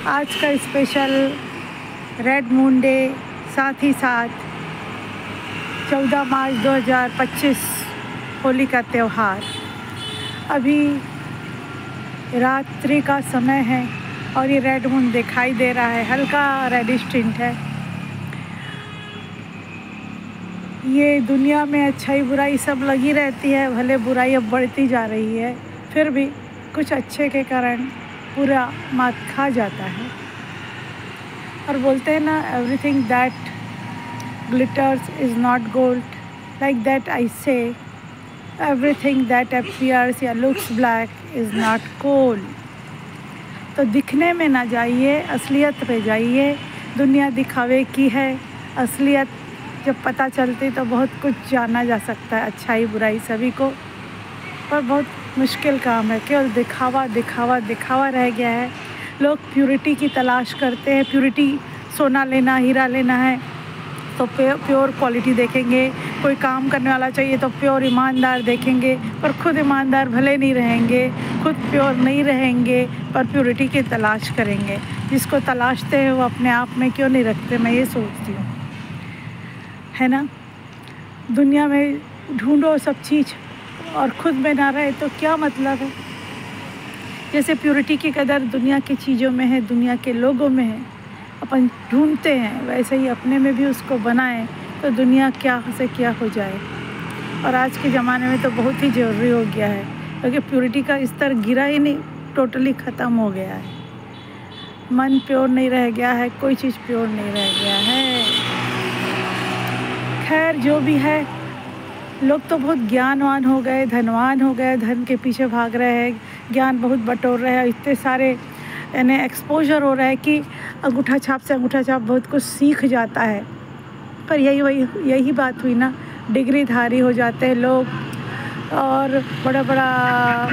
आज का special red moon day, साथ ही साथ 14 मार्च 2025 होली का त्यौहार। अभी रात्रि का समय है और ये रेड मून दिखाई दे रहा है, हल्का रेडिश टिंट है। ये दुनिया में अच्छाई बुराई सब लगी रहती है, भले बुराई अब बढ़ती जा रही है, फिर भी कुछ अच्छे के कारण पूरा मात खा जाता है। और बोलते हैं ना, everything that glitters is not gold, like that I से एवरीथिंग दैट अपीयर्स या looks black is not gold. तो दिखने में ना जाइए, असलियत पे जाइए। दुनिया दिखावे की है, असलियत जब पता चलती तो बहुत कुछ जाना जा सकता है, अच्छाई बुराई सभी को। पर बहुत मुश्किल काम है, केवल दिखावा दिखावा दिखावा रह गया है। लोग प्योरिटी की तलाश करते हैं, प्योरिटी, सोना लेना, हीरा लेना है तो प्योर क्वालिटी देखेंगे। कोई काम करने वाला चाहिए तो प्योर ईमानदार देखेंगे, पर खुद ईमानदार भले नहीं रहेंगे, खुद प्योर नहीं रहेंगे, पर प्योरिटी की तलाश करेंगे। जिसको तलाशते हैं वो अपने आप में क्यों नहीं रखते, मैं ये सोचती हूँ, है ना। दुनिया में ढूंढो सब चीज़ और खुद में ना रहे तो क्या मतलब है। जैसे प्योरिटी की कदर दुनिया की चीज़ों में है, दुनिया के लोगों में है, अपन ढूंढते हैं, वैसे ही अपने में भी उसको बनाएं तो दुनिया क्या से क्या हो जाए। और आज के ज़माने में तो बहुत ही ज़रूरी हो गया है, क्योंकि प्योरिटी का स्तर गिरा ही नहीं, टोटली ख़त्म हो गया है। मन प्योर नहीं रह गया है, कोई चीज़ प्योर नहीं रह गया है। खैर जो भी है, लोग तो बहुत ज्ञानवान हो गए, धनवान हो गए, धन के पीछे भाग रहे हैं, ज्ञान बहुत बटोर रहे हैं, इतने सारे यानी एक्सपोजर हो रहा है कि अंगूठा छाप से अंगूठा छाप बहुत कुछ सीख जाता है। पर यही बात हुई ना, डिग्रीधारी हो जाते हैं लोग और बड़ा बड़ा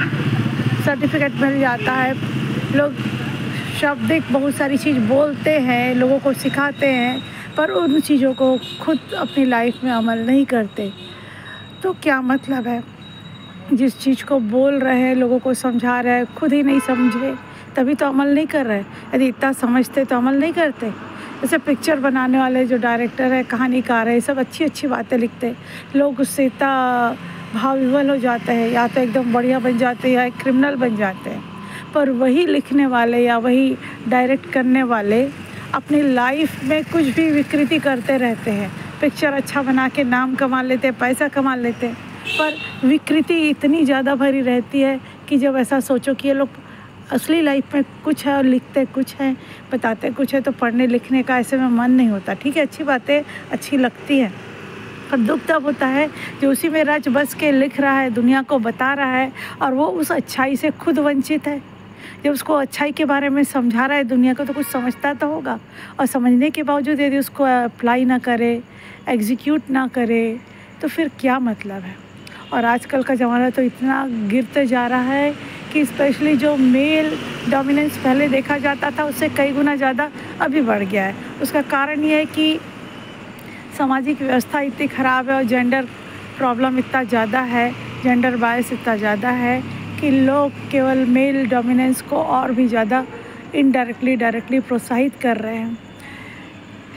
सर्टिफिकेट मिल जाता है। लोग शाब्दिक बहुत सारी चीज़ बोलते हैं, लोगों को सिखाते हैं, पर उन चीज़ों को खुद अपनी लाइफ में अमल नहीं करते। तो क्या मतलब है, जिस चीज़ को बोल रहे हैं, लोगों को समझा रहे हैं, खुद ही नहीं समझे तभी तो अमल नहीं कर रहे। यदि इतना समझते तो अमल नहीं करते। जैसे पिक्चर बनाने वाले जो डायरेक्टर है, कहानीकार है, सब अच्छी अच्छी बातें लिखते, लोग उससे इतना भाव विवल हो जाते हैं, या तो एकदम बढ़िया बन जाते हैं या एक क्रिमिनल बन जाते हैं। पर वही लिखने वाले या वही डायरेक्ट करने वाले अपनी लाइफ में कुछ भी विकृति करते रहते हैं। पिक्चर अच्छा बना के नाम कमा लेते हैं, पैसा कमा लेते हैं, पर विकृति इतनी ज़्यादा भरी रहती है कि जब ऐसा सोचो कि ये लोग असली लाइफ में कुछ है और लिखते कुछ है, बताते कुछ है, तो पढ़ने लिखने का ऐसे में मन नहीं होता। ठीक है, अच्छी बातें अच्छी लगती है, पर दुख तब होता है जो उसी में रच बस के लिख रहा है, दुनिया को बता रहा है, और वो उस अच्छाई से खुद वंचित है। जब उसको अच्छाई के बारे में समझा रहा है दुनिया को, तो कुछ समझता तो होगा, और समझने के बावजूद यदि उसको अप्लाई ना करे, एग्जीक्यूट ना करे, तो फिर क्या मतलब है। और आजकल का ज़माना तो इतना गिरते जा रहा है कि स्पेशली जो मेल डोमिनेंस पहले देखा जाता था, उससे कई गुना ज़्यादा अभी बढ़ गया है। उसका कारण ये है कि सामाजिक व्यवस्था इतनी ख़राब है और जेंडर प्रॉब्लम इतना ज़्यादा है, जेंडर बायस इतना ज़्यादा है कि लोग केवल मेल डोमिनेंस को और भी ज़्यादा इनडायरेक्टली डायरेक्टली प्रोत्साहित कर रहे हैं,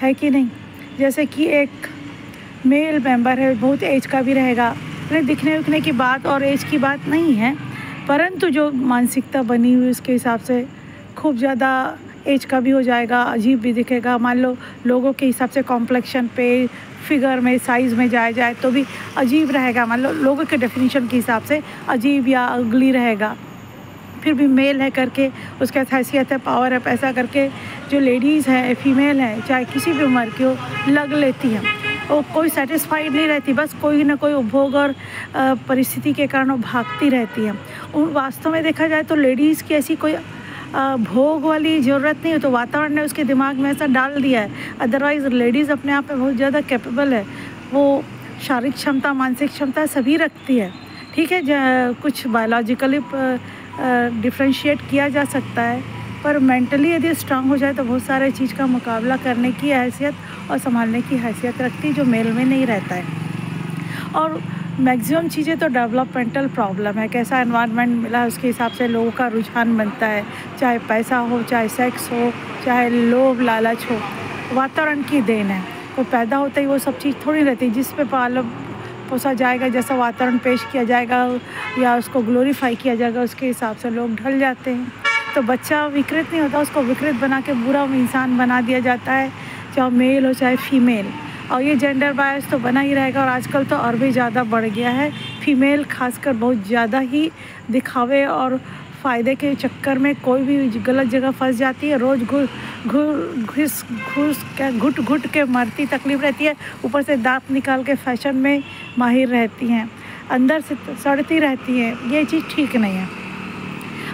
है कि नहीं। जैसे कि एक मेल मेंबर है, बहुत एज का भी रहेगा, दिखने विखने की बात और एज की बात नहीं है, परंतु जो मानसिकता बनी हुई उसके हिसाब से खूब ज़्यादा एज का भी हो जाएगा, अजीब भी दिखेगा। मान लो लोगों के हिसाब से कॉम्प्लेक्शन पे, फिगर में, साइज़ में जाए तो भी अजीब रहेगा। मान लो लोगों के डेफिनेशन के हिसाब से अजीब या अगली रहेगा, फिर भी मेल है करके उसके हैसियत है, पावर है, पैसा करके जो लेडीज़ है, फीमेल है, चाहे किसी भी उम्र की हो, लग लेती हैं। वो कोई सेटिस्फाइड नहीं रहती, बस कोई ना कोई उपभोग और परिस्थिति के कारण वो भागती रहती है। वास्तव में देखा जाए तो लेडीज़ की ऐसी कोई भोग वाली ज़रूरत नहीं है, तो वातावरण ने उसके दिमाग में ऐसा डाल दिया है। अदरवाइज़ लेडीज़ अपने आप में बहुत ज़्यादा कैपेबल है, वो शारीरिक क्षमता, मानसिक क्षमता सभी रखती है। ठीक है, कुछ बायोलॉजिकली डिफ्रेंशिएट किया जा सकता है, पर मेंटली यदि स्ट्रांग हो जाए तो बहुत सारे चीज़ का मुकाबला करने की हैसियत और संभालने की हैसियत रखती है, जो मेल में नहीं रहता है। और मैक्सिमम चीज़ें तो डेवलपमेंटल प्रॉब्लम है। कैसा एनवायरनमेंट मिला है उसके हिसाब से लोगों का रुझान बनता है, चाहे पैसा हो, चाहे सेक्स हो, चाहे लोभ लालच हो, वातावरण की देन है। तो पैदा होता ही वो सब चीज़ थोड़ी रहती, जिस पे पाला पोसा जाएगा, जैसा वातावरण पेश किया जाएगा या उसको ग्लोरीफाई किया जाएगा, उसके हिसाब से लोग ढल जाते हैं। तो बच्चा विकृत नहीं होता, उसको विकृत बना के बुरा इंसान बना दिया जाता है, चाहे मेल हो चाहे फीमेल। और ये जेंडर बायस तो बना ही रहेगा, और आजकल तो और भी ज़्यादा बढ़ गया है। फीमेल खासकर बहुत ज़्यादा ही दिखावे और फ़ायदे के चक्कर में कोई भी गलत जगह फंस जाती है। रोज़ घुट घुट के मरती तकलीफ़ रहती है, ऊपर से दांत निकाल के फैशन में माहिर रहती हैं, अंदर से सड़ती रहती हैं। ये चीज़ ठीक नहीं है।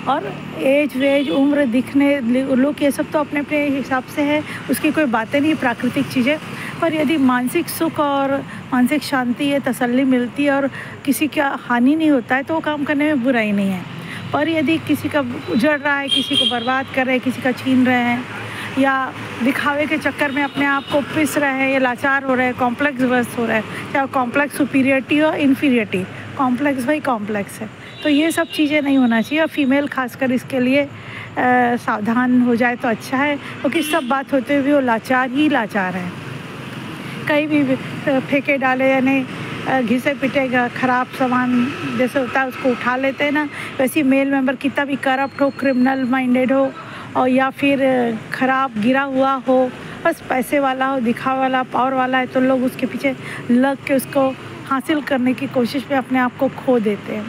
और एज वेज उम्र दिखने लुक ये सब तो अपने अपने हिसाब से है, उसकी कोई बातें नहीं, प्राकृतिक चीज़ें। पर यदि मानसिक सुख और मानसिक शांति है, तसल्ली मिलती है और किसी का हानि नहीं होता है, तो वो काम करने में बुराई नहीं है। पर यदि किसी का उजड़ रहा है, किसी को बर्बाद कर रहे हैं, किसी का छीन रहे हैं, या दिखावे के चक्कर में अपने आप को पिस रहे हैं, या लाचार हो रहे हैं, कॉम्प्लेक्स ग्रस्त हो रहे हैं, चाहे कॉम्प्लेक्स सुपीरियरिटी हो इन्फीरियरिटी, कॉम्प्लेक्स भाई कॉम्प्लेक्स है, तो ये सब चीज़ें नहीं होना चाहिए। और फीमेल खासकर इसके लिए सावधान हो जाए तो अच्छा है, क्योंकि सब बात होते हुए वो लाचार ही लाचार है। कहीं भी फेंके डाले, यानी घिसे पिटे ख़राब सामान जैसे होता है उसको उठा लेते हैं ना, वैसे मेल मेंबर कितना भी करप्ट हो, क्रिमिनल माइंडेड हो, और या फिर ख़राब गिरा हुआ हो, बस पैसे वाला हो, दिखावा वाला, पावर वाला है, तो लोग उसके पीछे लग के उसको हासिल करने की कोशिश में अपने आप को खो देते हैं।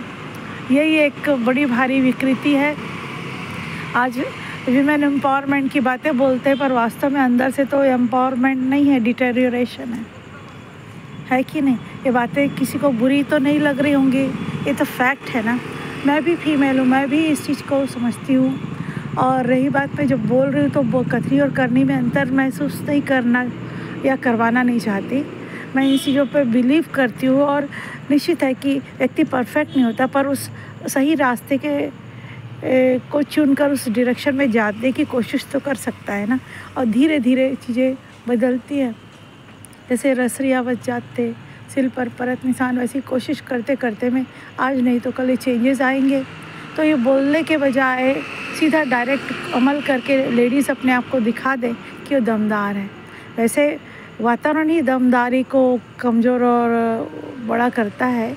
यही एक बड़ी भारी विकृति है। आज विमेन एम्पावरमेंट की बातें बोलते हैं, पर वास्तव में अंदर से तो एम्पावरमेंट नहीं है, डिटेरियोरेशन है कि नहीं? ये बातें किसी को बुरी तो नहीं लग रही होंगी, ये तो फैक्ट है ना। मैं भी फीमेल हूँ, मैं भी इस चीज़ को समझती हूँ। और रही बात, मैं जब बोल रही हूँ तो वो कथनी और करनी में अंतर महसूस नहीं करना या करवाना नहीं चाहती। मैं इन चीज़ों पे बिलीव करती हूँ, और निश्चित है कि व्यक्ति परफेक्ट नहीं होता, पर उस सही रास्ते के को चुनकर उस डायरेक्शन में जाने की कोशिश तो कर सकता है ना। और धीरे धीरे चीज़ें बदलती हैं, जैसे रसरियावत जाते सिल पर परत निशान, वैसी कोशिश करते करते में आज नहीं तो कल ये चेंजेस आएंगे। तो ये बोलने के बजाय सीधा डायरेक्ट अमल करके लेडीज़ अपने आप को दिखा दें कि वो दमदार है। वैसे वातावरण ही दमदारी को कमज़ोर और बड़ा करता है।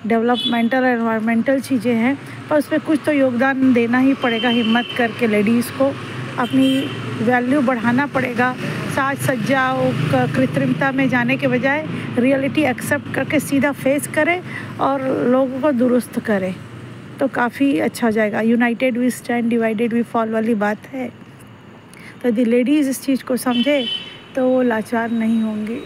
डेवलपमेंटल और एनवायरमेंटल चीज़ें हैं, पर उसमें कुछ तो योगदान देना ही पड़ेगा। हिम्मत करके लेडीज़ को अपनी वैल्यू बढ़ाना पड़ेगा। साज सज्जा और कृत्रिमता में जाने के बजाय रियलिटी एक्सेप्ट करके सीधा फेस करें और लोगों को दुरुस्त करें, तो काफ़ी अच्छा हो जाएगा। United we stand, divided we fall वाली बात है। तो यदि लेडीज़ इस चीज़ को समझे तो वो लाचार नहीं होंगी।